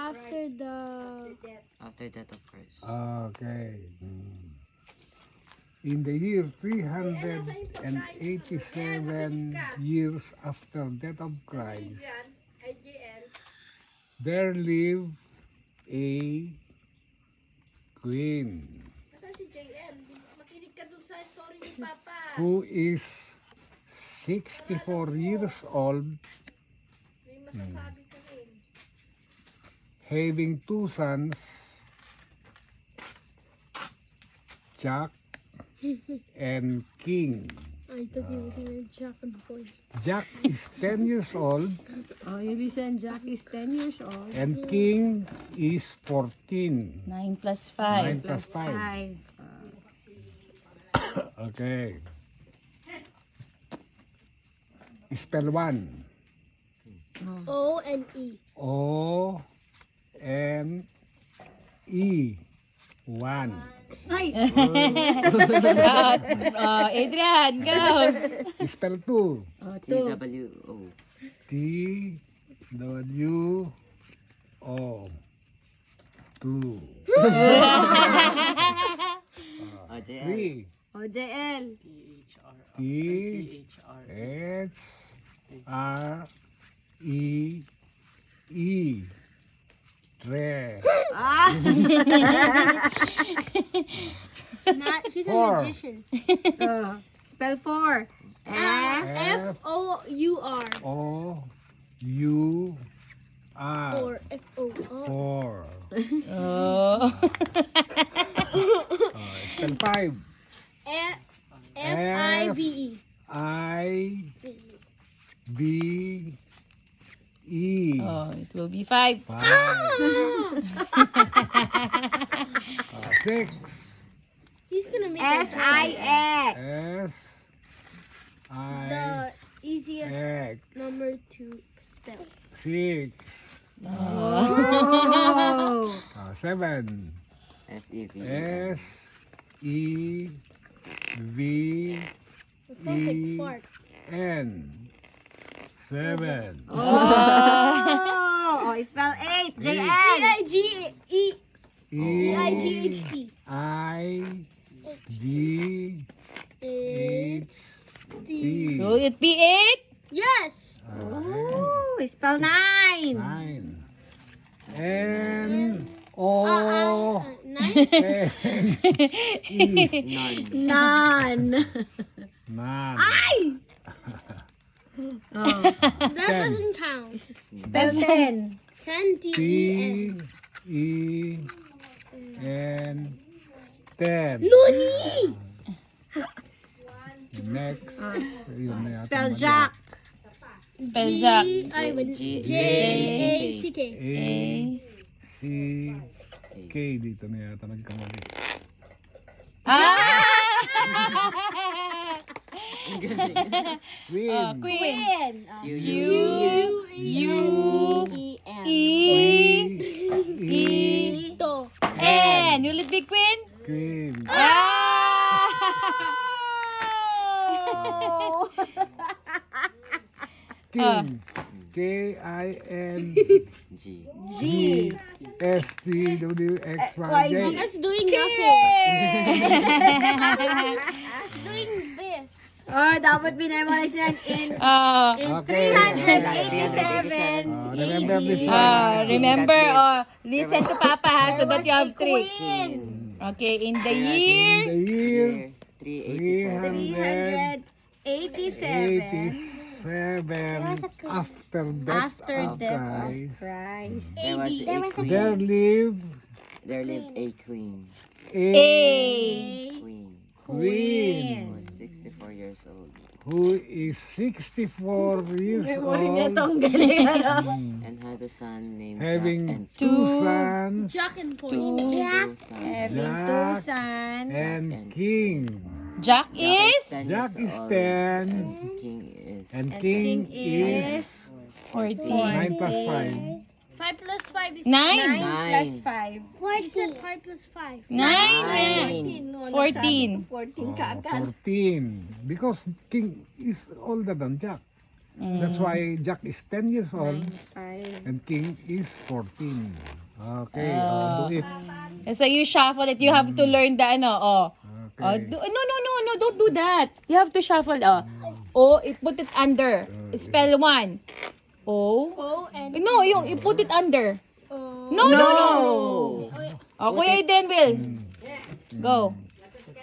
After death of Christ. Okay. In the year 387 years after death of Christ, there lived a queen who is 64 years old, having two sons, Jack and King. I thought you were gonna Jack and boy. Jack is 10 years old Oh, you said Jack is 10 years old. and King is 14. 9 plus 5. 9 plus 5. Okay. Spell 1. O and E. O N E 1. Ay! Adrian, go! Spell 2. T-W-O. T W O 2. O-J-L. 3. OJL. T H R E E. Tre. He's a 4. magician. Spell 4. F-O-U-R. O U R. Or F-O-R. 4. Oh. Spell 5. F-I-V-E. I B E. Oh, it will be 5. 5. 6. He's gonna make S-I-X. S I the easiest X. number to spell. 6. Oh. 7. S-E-V. S E V It sounds like E fart. N. 7. Oh, spell 8. JN. E-I-G-E. E E-I-G-H-T. I G H T. Will it be 8? Yes! Oh, spell 9. 9. N O Nine? N E. None. None. 9. Oh. That 10. doesn't count. Spell 10. 10 T T-E-N. E N 10. Nuni! Next. Yun na yata Spell mali. Jack. Spell Jack. J-A-C-K. A C K. Dito na yata nagkamali. Ah! Queen. Oh, Queen. Q. U-U-E-N. E To. N. Will it be Queen? Queen. Ah! King. K-I-N G. G S-T-W-X-Y-J. It's doing nothing. Doing this. Oh, dapat binemorize yan in Okay. 387. Remember this one. Remember, listen to Papa ha, so that you have 3. Okay, in the year In the year 387. 387 after death of Christ, There was a queen. there There lived lived a queen. A. queen Who was 64 years old. who is 64 years old, And had a son named having Jack and two sons, Jack and Paul. two sons. Having 2 sons. and King. Jack is Jack is old, 10 and King is and King is 14. 9 plus 5. 5 plus 5 is 9. 9. 5. You said 5 plus 5. 9. 14. 14. Because King is older than Jack. That's why Jack is 10 years old and King is 14. Okay, do it. So you shuffle it. You have to learn the ano, oh. Okay. No, don't do that. You have to shuffle, oh. O, put it under. Spell 1. O. O and No, you put it under. O. No. Oh, Kuya Adrian will. Go.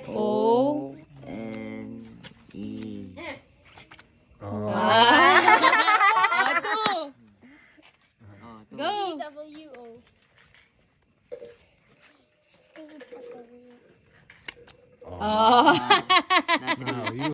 O. N E. Oh. Two. Go. W O. Oh. Now you